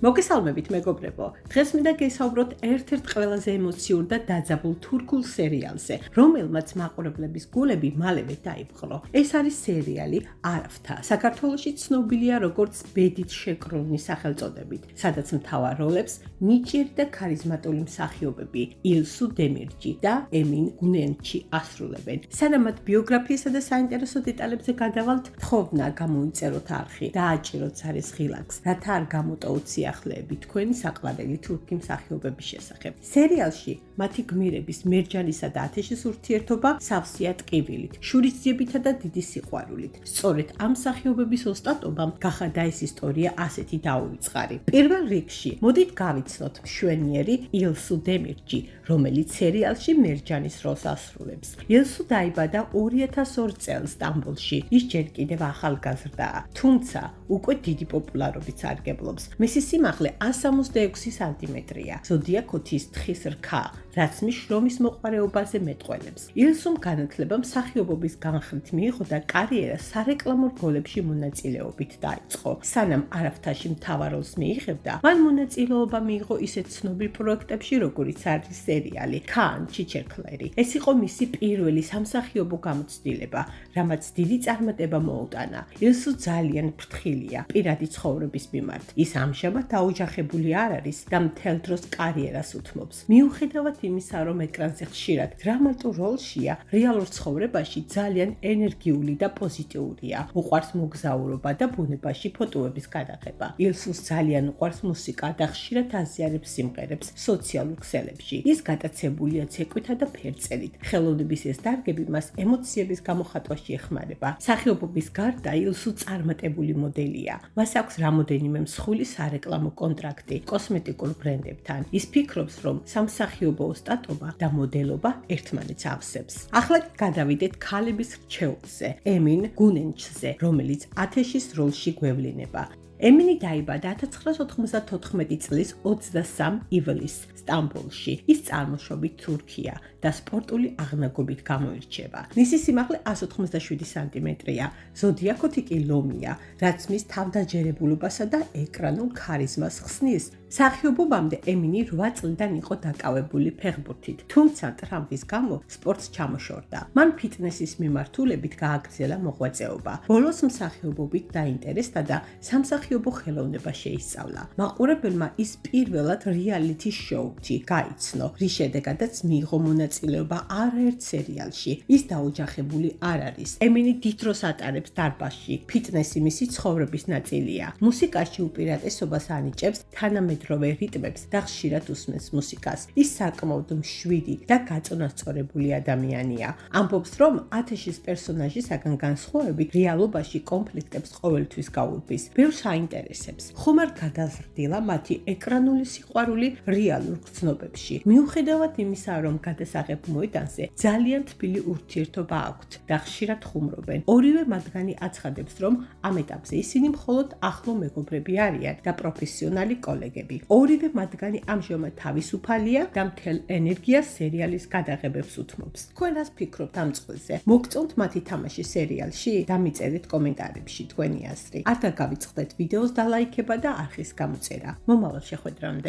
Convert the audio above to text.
მოგესალმებით მეგობრებო. დღეს მინდა გესაუბროთ ერთ-ერთ ყველაზე ემოციურ და დაძაბულ თურქულ სერიალზე, რომელმაც მაყურებლების გულები მალევე დაიპყრო. ეს არის სერიალი „არაფთა“. საქართველოში ცნობილია როგორც ბედით შეკრული სახელწოდებით, სადაც მთავარ როლებს ნიჭიერი და ქარიზმატული მსახიობები ილსუ დემირჯი და ემინ გუნენჩი ასრულებენ. სანამ მათ ბიოგრაფიასა და საინტერესო დეტალებზე გადავალთ, თხოვნა გამოიწეროთ არხი და აჭიროთ ზარის ღილაკს, რათა არ გამოტოვოთ სიახლეები თქვენი საყვარელი თურქი მსახიობების შესახებ. სერიალში მათი გმირების მერჯანისა და ათეშის ურთიერთობა სავსეა ტკივილით, შურისძიებითა და დიდი სიყვარულით. სწორედ ამ მსახიობების ოსტატობამ გახადა ეს ისტორია ასეთი დაუვიწყარი. პირველ რიგში მოდით გავიცნოთ მშვენიერი ილსუ დემირჯი, რომელიც სერიალში მერჯანის როლს ასრულებს. ილსუ დაიბადა 2002 წელს სტამბოლში. ის ჯერ კიდევ ახალგაზრდაა, თუმცა უკვე დიდი პოპულარობით სარგებლობს. მისი სიმაღლე 166 სანტიმეტრია, ზოდიაქოთის თხის რქა, რაც მის შრომის მოყვარეობაზე მეტყველებს. ილსუმ განათლება მსახიობობის განხრით მიიღო და კარიერა სარეკლამო რგოლებში მონაწილეობით დაიწყო. სანამ არაფთაში მთავარ როლს მიიღებდა, მან მონაწილეობა მიიღო ისეთ ცნობილ პროექტებში, როგორიც არის სერიალი „ქან ჩიჩერქლერი“. ეს იყო მისი პირველი სამსახიობო გამოცდილება, რამაც დიდი წარმატება მოუტანა. ილსუ ძალიან ფრთხილია პირადი ცხოვრების მიმართ. ის ამჟამად დაოჯახებული არ არის და მთელ დროს კარიერას უთმობს. მიუხედავად იმისა, რომ ეკრანზე ხშირად დრამატულ როლშია, რეალურ ცხოვრებაში ძალიან ენერგიული და პოზიტიურია. უყვარს მოგზაურობა და ბუნებაში ფოტოების გადაღება. ილსუს ძალიან უყვარს მუსიკა და ხშირად აზიარებს სიმღერებს სოციალურ ქსელებში. ის გატაცებულია ცეკვითა და ფერწერით. ხელოვნების ეს დარგები მას ემოციების გამოხატვაში ეხმარება. მსახიობობის გარდა ილსუ წარმატებული მოდელია. მას აქვს რამოდენიმე მსხვილი სარეკლამო კონტრაქტი კოსმეტიკურ ბრენდებთან. ის ფიქრობს, რომ სამსახიობო ოსტატობა და მოდელობა ერთმანეთს ავსებს. ახლა გადავიდეთ ქალების რჩეულზე, ემინ გუნენჩზე, რომელიც ათეშის როლში გვევლინება. ემინი დაიბადა 1994 წლის 23 ივლისს სტამბოლში. ის წარმოშობით თურქია და სპორტული აღნაგობით გამოირჩევა. მისი სიმაღლე 187 სანტიმეტრია, ზოდიაქოთი კი ლომია, რაც მის თავდაჯერებულობასა და ეკრანულ ქარიზმას ხსნის. მსახიობობამდე ემინი 8 წლიდან იყო დაკავებული ფეხბურთით, თუმცა ტრავმის გამო სპორტს ჩამოშორდა. მან ფიტნესის მიმართულებით გააგრძელა მოღვაწეობა. ბოლოს მსახიობობით დაინტერესდა და სამსახიობო ხელოვნება შეისწავლა. მაყურებელმა ის პირველად რეალიტი შოუთი გაიცნო, რის შედეგადაც მიიღო მონაწილეობა არაერთ სერიალში. ის დაოჯახებული არ არის. ემინი დიდ დროს ატარებს დარბაზში. ფიტნესი მისი ცხოვრების ნაწილია. მუსიკაში უპირატესობას ანიჭებს თანამედროვე რიტმებს და ხშირად უსმენს მუსიკას. ის საკმაოდ მშვიდი და გაწონასწორებული ადამიანია. ამბობს, რომ ათეშის პერსონაჟისაგან განსხვავებით რეალობაში კონფლიქტებს ყოველთვის გაურბის. ბევრს აინტერესებს. ხომ არ გადაზრდილა მათი ეკრანული სიყვარული რეალურ გრძნობებში. მიუხედავად იმისა, რომ გადასაღებ მოედანზე ძალიან თბილი ურთიერთობა აქვთ და ხშირად ხუმრობენ. ორივე მათგანი აცხადებს, რომ ამ ეტაპზე ისინი მხოლოდ ახლო მეგობრები არიან და პროფესიონალი კოლეგები. ორივე მათგანი ამჟამად თავისუფალია და მთელ ენერგიას სერიალის გადაღებებს უთმობს. თქვენ რას ფიქრობთ ამ წყვილზე? მოგწონთ მათი თამაში სერიალში? დამიწერეთ კომენტარებში თქვენი აზრი. არ დაგავიწყდეთ ვიდეოს დალაიქება და არხის გამოწერა. მომავალ შეხვედრამდე.